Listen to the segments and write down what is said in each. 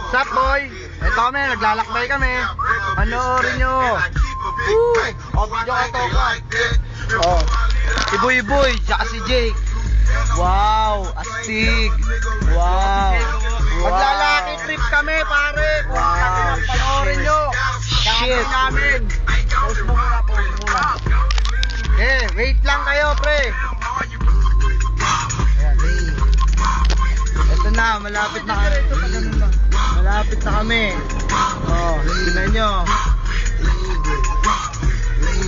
Sup boy? Ito kami, naglalakbay kami. Panoorin nyo. O, video ka to ka. O, si Boy Boy, tsaka si Jake. Wow, astig. Wow. Maglalaki trip kami, pare. Wow, panoorin nyo. Shit. Pause mo muna, pause muna. Wait lang kayo, pre. Ito na, malapit na kami. Malapit na kami. Oh, tingnan nyo.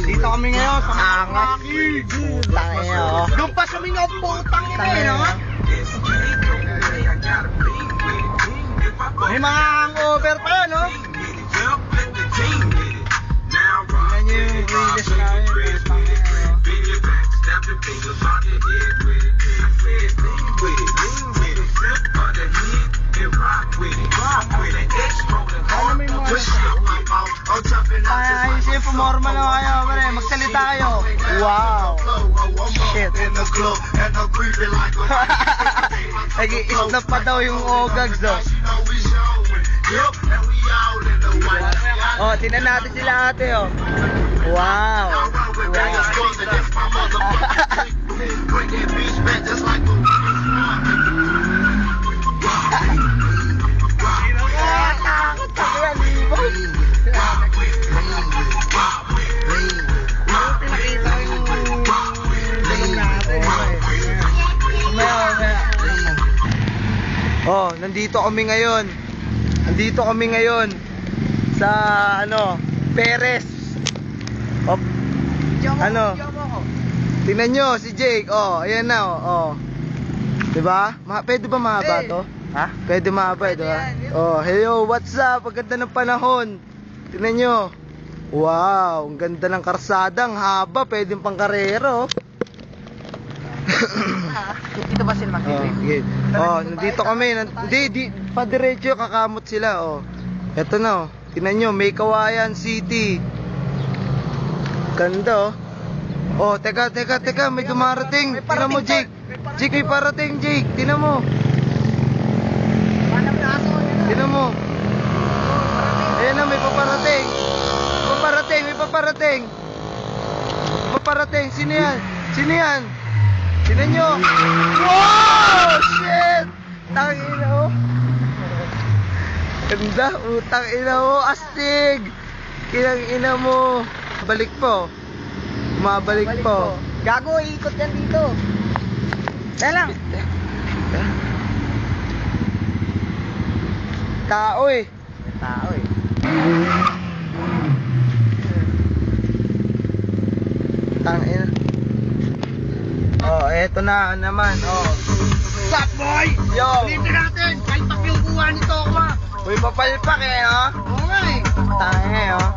Dito kami ngayon sa Makaki. Putang ina, oh. Doon pa sa mga putang ina, no? May mga hangover pa yan, no? Tingnan nyo yung release namin. Putang ina, no? Ayusin, pumorma na kayo, pare. Magsalita kayo. Wow. Shit. Nag-i-snap pa daw yung ogags, do. Oh, tinan natin sila ate, oh. Wow. Oh, nandito kami ngayon. Nandito kami ngayon sa ano, Perez. Oh, ano? Tingnan nyo si Jake. Oh, ayan na, oh. 'Di ba? Pwede ba mahaba to? Ha? Pwede mahaba, 'di ba? Oh, hello, what's up? Ang ganda ng panahon. Tingnan nyo. Wow, ang ganda ng karsada, ang haba, pwedeng pang karero. Dito ba sila makikita? Oh, nandito kami. Hindi, pa-diretso kakamot sila, oh. Eto na, oh. Tingnan nyo, may Kawayan City. Ganda, oh. Oh, teka, may dumarating. Tingnan mo, Jake. Jake, may parating, Jake. Tingnan mo. Tingnan mo. Ayan na, may paparating. May paparating. Sino yan? Tingnan nyo. Wow! Shit! Tangina mo. Ganda, utang ina mo. Astig! Kinang ina mo. Balik po. Mabalik po. Gago, iikot yan dito. Kaya lang. Tao eh. Tangina. Oh, eto na naman. Oh. Sup, boy? Yo. Libre natin. Kahit yung kuha nito ako, ma. Uy, papalpak eh, oh. Oo nga eh. Tangina, oh.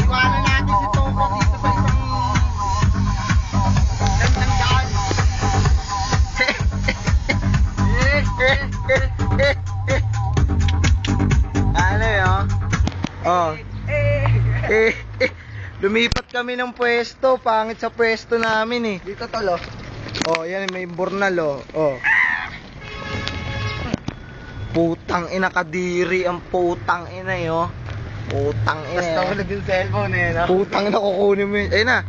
Iwanan natin si Toko dito sa isang gandang daan. Ano yun? Oh. Lumipat kami ng pwesto. Pangit sa pwesto namin eh. Dito tolo. Oh, yan may burnal, oh. Oh. Putang ina, kadiri ang putang ina, yo. Putang ina. Basta ko yung cellphone eh, no? Putang ina, kukunin mo yun. Ayun na.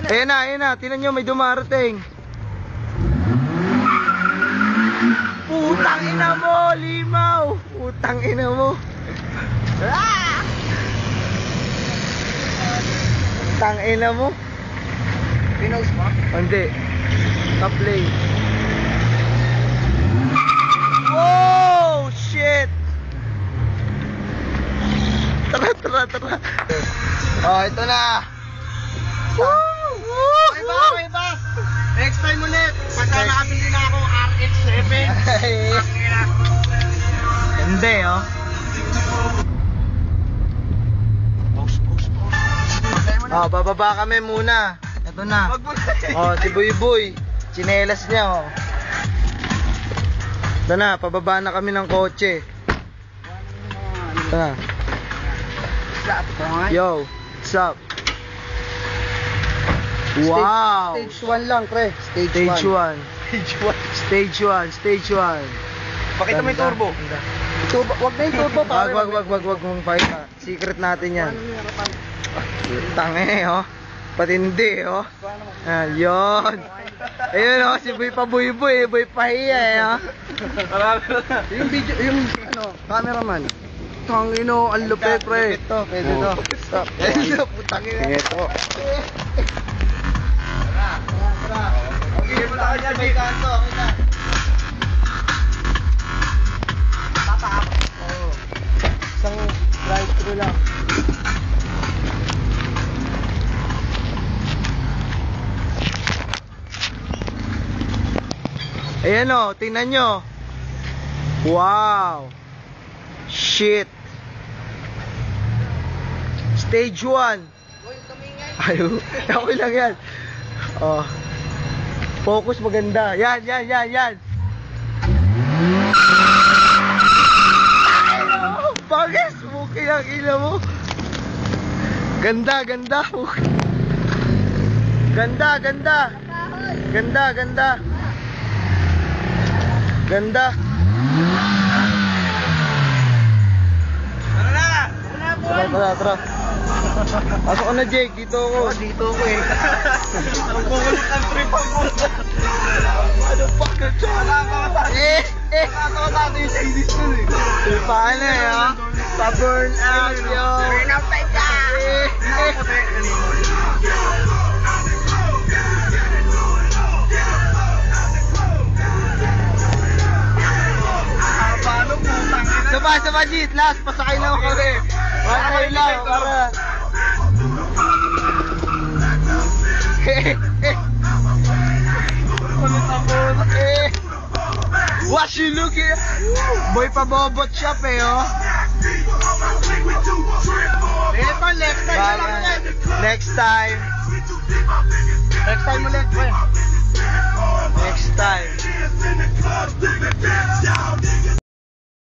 Ayun na. Tingnan nyo, may dumarating. Putang ina mo, limaw. Putang ina mo. Putang ina mo. Pinost mo? Hindi. Ka-play. Wow! Shit! Tara. Oh, ito na. May ba? Next time ulit. Pagka nakabili na ako RX-7. Hindi, oh. Oh, bababa kami muna. Ito na. Oh, si Boy Boy. Chinelas niya, oh. Ito na, pababa na kami ng kotse. Ito na. Yo, what's up? Wow! Stage 1 lang, pre. Stage 1. Pakita mo yung Ganda, turbo. ganda. Turbo, wag na yung turbo, pare. Wag mong pakita. Secret natin yan. Tange, oh. Patindi, oh. Ayun. Ayun, oh. Si Boy pa Boy, Boy pahiya, oh. Yung video, yung ano, cameraman. Tangino, ang lupit, pre. Lupit to, pwede to. Stop. Ito, putang ina. Sige to. Okay, wala ka dyan, may kanto. Isang drive-thru lang. Ayan o, tingnan nyo. Wow. Shit. Stage 1. Ayaw. Okay lang yan. Oh. Focus maganda. Yan. Bakit? Smoky ang ina mo. Ganda. Ganda. Tara. Pasok ka na, Jake. Dito ako. Dito ko eh. Ang kukulit ng trip ang puta. Ano pa ka to? Nakakatawa natin yung Chinese dun eh. Paano eh, Pa-burn out, yo. Burn out tayo dyan. Paano putang ina? Saba, Jit. Last, pasakay lang ako kami. Pasakay lang, para. What you looking? Boy pa bobot shop eh, oh. Ito, next time na lang ulit. Next time. Next time ulit, pre.